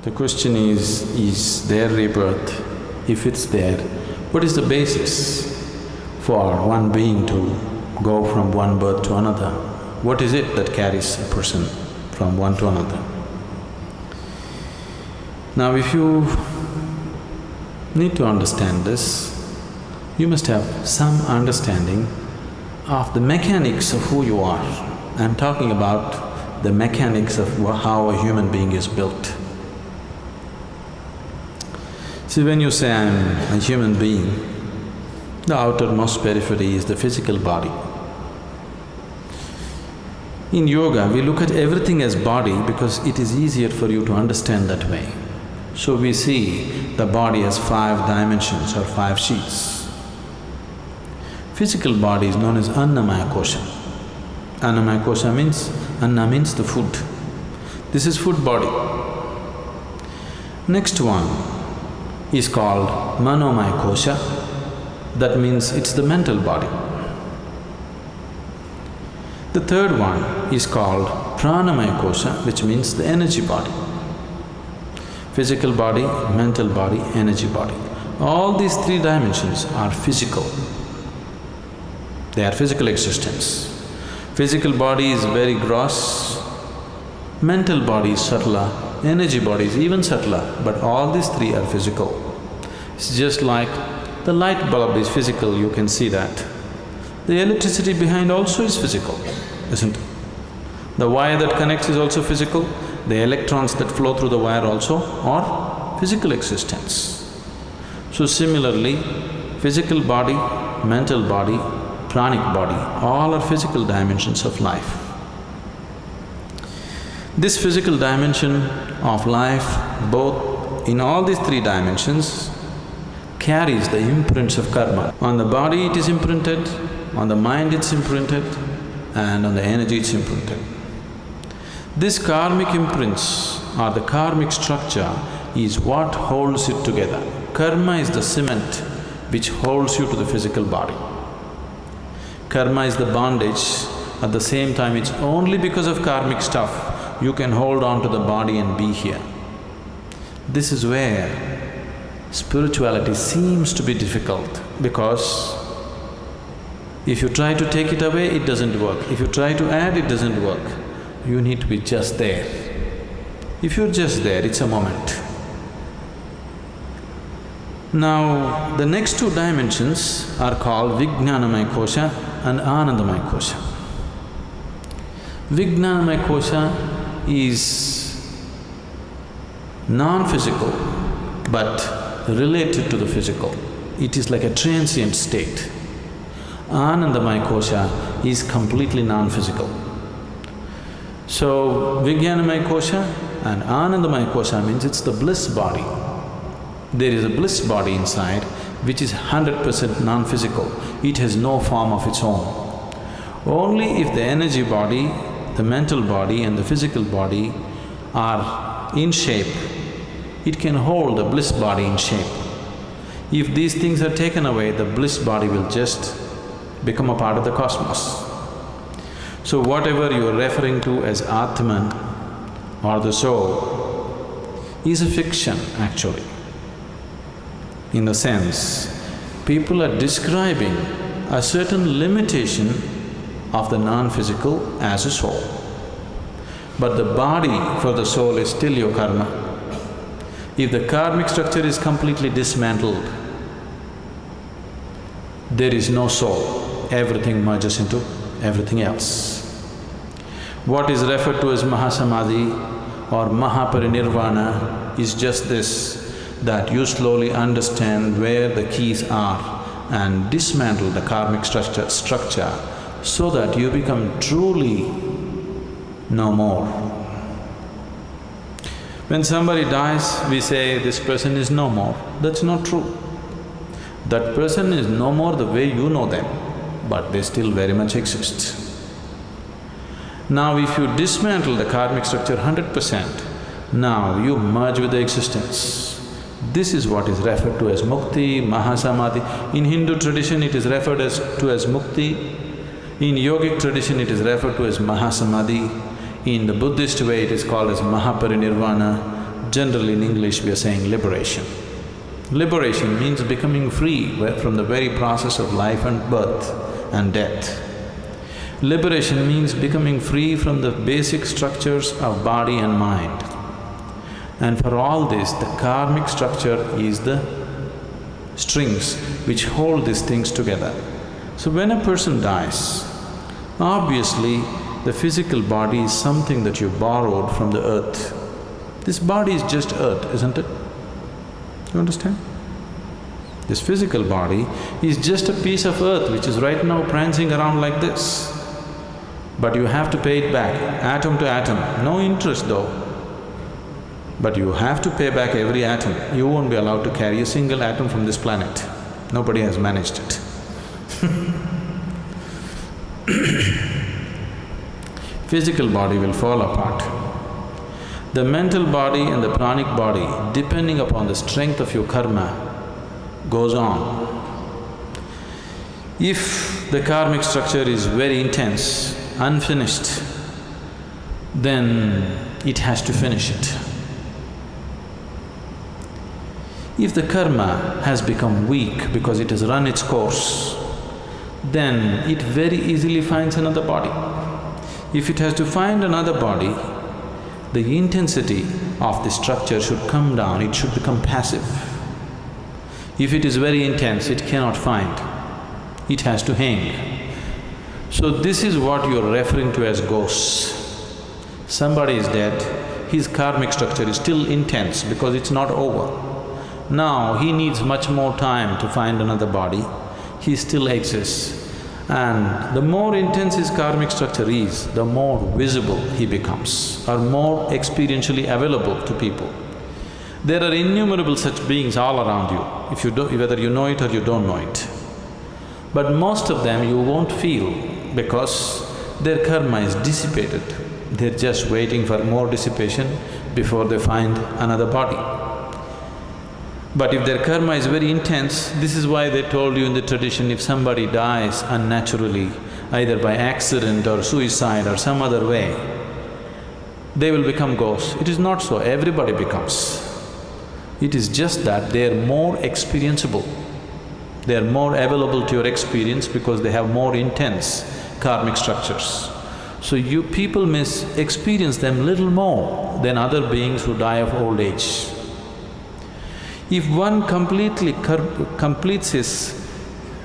The question is there rebirth? If it's there, what is the basis for one being to go from one birth to another? What is it that carries a person from one to another? Now if you need to understand this, you must have some understanding of the mechanics of who you are. I'm talking about the mechanics of how a human being is built. See, when you say I'm a human being, the outermost periphery is the physical body. In yoga, we look at everything as body because it is easier for you to understand that way. So we see the body as 5 dimensions or 5 sheets. Physical body is known as Annamaya Kosha. Annamaya Kosha means… Anna means the food. This is food body. Next one is called Manomaya Kosha, that means it's the mental body. The third one is called Pranamaya Kosha, which means the energy body. Physical body, mental body, energy body. All these 3 dimensions are physical. They are physical existence. Physical body is very gross, mental body is subtler, energy body is even subtler, but all these 3 are physical. It's just like the light bulb is physical, you can see that. The electricity behind also is physical, isn't it? The wire that connects is also physical, the electrons that flow through the wire also are physical existence. So similarly, physical body, mental body, pranic body, all are physical dimensions of life. This physical dimension of life, both in all these 3 dimensions, carries the imprints of karma. On the body it is imprinted, on the mind it's imprinted, and on the energy it's imprinted. This karmic imprints or the karmic structure is what holds it together. Karma is the cement which holds you to the physical body. Karma is the bondage, at the same time it's only because of karmic stuff you can hold on to the body and be here. This is where spirituality seems to be difficult because if you try to take it away, it doesn't work. If you try to add, it doesn't work. You need to be just there. If you're just there, it's a moment. Now, the next 2 dimensions are called Vijnanamaya Kosha and Anandamaya Kosha. Vijnanamaya Kosha is non-physical but related to the physical. It is like a transient state. Anandamaya Kosha is completely non-physical. So, Vijnanamaya Kosha and Anandamaya Kosha means it's the bliss body. There is a bliss body inside which is 100% non-physical. It has no form of its own. Only if the energy body, the mental body and the physical body are in shape, it can hold the bliss body in shape. If these things are taken away, the bliss body will just become a part of the cosmos. So whatever you are referring to as Atman or the soul is a fiction actually. In the sense, people are describing a certain limitation of the non-physical as a soul. But the body for the soul is still your karma. If the karmic structure is completely dismantled, there is no soul, everything merges into everything else. What is referred to as Mahasamadhi or Mahaparinirvana is just this, that you slowly understand where the keys are and dismantle the karmic structure so that you become truly no more. When somebody dies, we say, this person is no more. That's not true. That person is no more the way you know them, but they still very much exist. Now if you dismantle the karmic structure 100%, now you merge with the existence. This is what is referred to as Mukti, Mahasamadhi. In Hindu tradition it is referred to as Mukti. In yogic tradition it is referred to as Mahasamadhi. In the Buddhist way it is called as Mahaparinirvana. generally in English we are saying liberation. Liberation means becoming free from the very process of life and birth and death. Liberation means becoming free from the basic structures of body and mind. And for all this, the karmic structure is the strings which hold these things together. So when a person dies, obviously the physical body is something that you borrowed from the earth. This body is just earth, isn't it? You understand? This physical body is just a piece of earth which is right now prancing around like this. But you have to pay it back, atom to atom, no interest though. But you have to pay back every atom. You won't be allowed to carry a single atom from this planet. Nobody has managed it. Physical body will fall apart. The mental body and the pranic body, depending upon the strength of your karma, goes on. If the karmic structure is very intense, unfinished, then it has to finish it. If the karma has become weak because it has run its course, then it very easily finds another body. If it has to find another body, the intensity of the structure should come down, it should become passive. If it is very intense, it cannot find, it has to hang. So this is what you're referring to as ghosts. Somebody is dead, his karmic structure is still intense because it's not over. Now he needs much more time to find another body, he still exists. And the more intense his karmic structure is, the more visible he becomes or more experientially available to people. There are innumerable such beings all around you, if you whether you know it or you don't know it. But most of them you won't feel because their karma is dissipated. They're just waiting for more dissipation before they find another body. But if their karma is very intense, this is why they told you in the tradition, if somebody dies unnaturally, either by accident or suicide or some other way, they will become ghosts. It is not so, everybody becomes. It is just that they are more experienceable. They are more available to your experience because they have more intense karmic structures. So you people may experience them little more than other beings who die of old age. If one completes his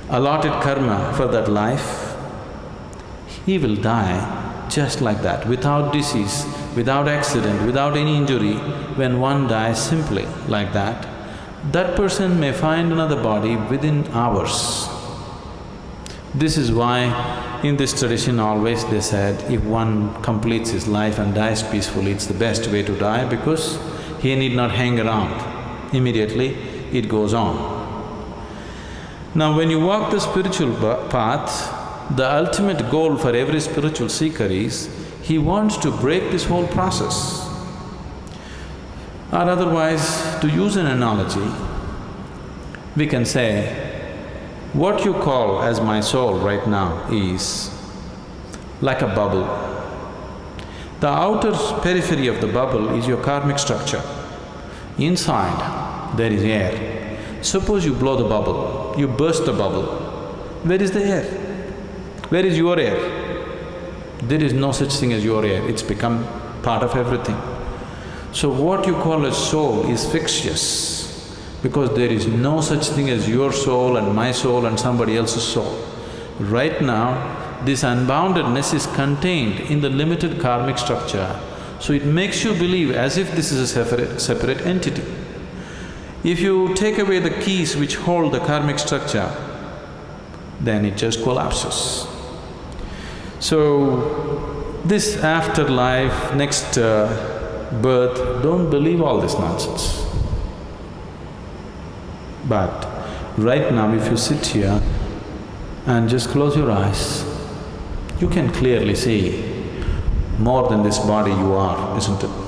allotted karma for that life, he will die just like that, without disease, without accident, without any injury. When one dies simply like that, that person may find another body within hours. This is why in this tradition always they said, if one completes his life and dies peacefully, it's the best way to die because he need not hang around. Immediately it goes on. Now when you walk the spiritual path, the ultimate goal for every spiritual seeker is, he wants to break this whole process. Or otherwise, to use an analogy, we can say, what you call as my soul right now is like a bubble. The outer periphery of the bubble is your karmic structure. Inside, there is air. Suppose you blow the bubble, you burst the bubble. Where is the air? Where is your air? There is no such thing as your air, it's become part of everything. So what you call a soul is fictitious because there is no such thing as your soul and my soul and somebody else's soul. Right now, this unboundedness is contained in the limited karmic structure. So it makes you believe as if this is a separate entity. If you take away the keys which hold the karmic structure, then it just collapses. So, this afterlife, next birth, don't believe all this nonsense. But right now if you sit here and just close your eyes, you can clearly see more than this body you are, isn't it?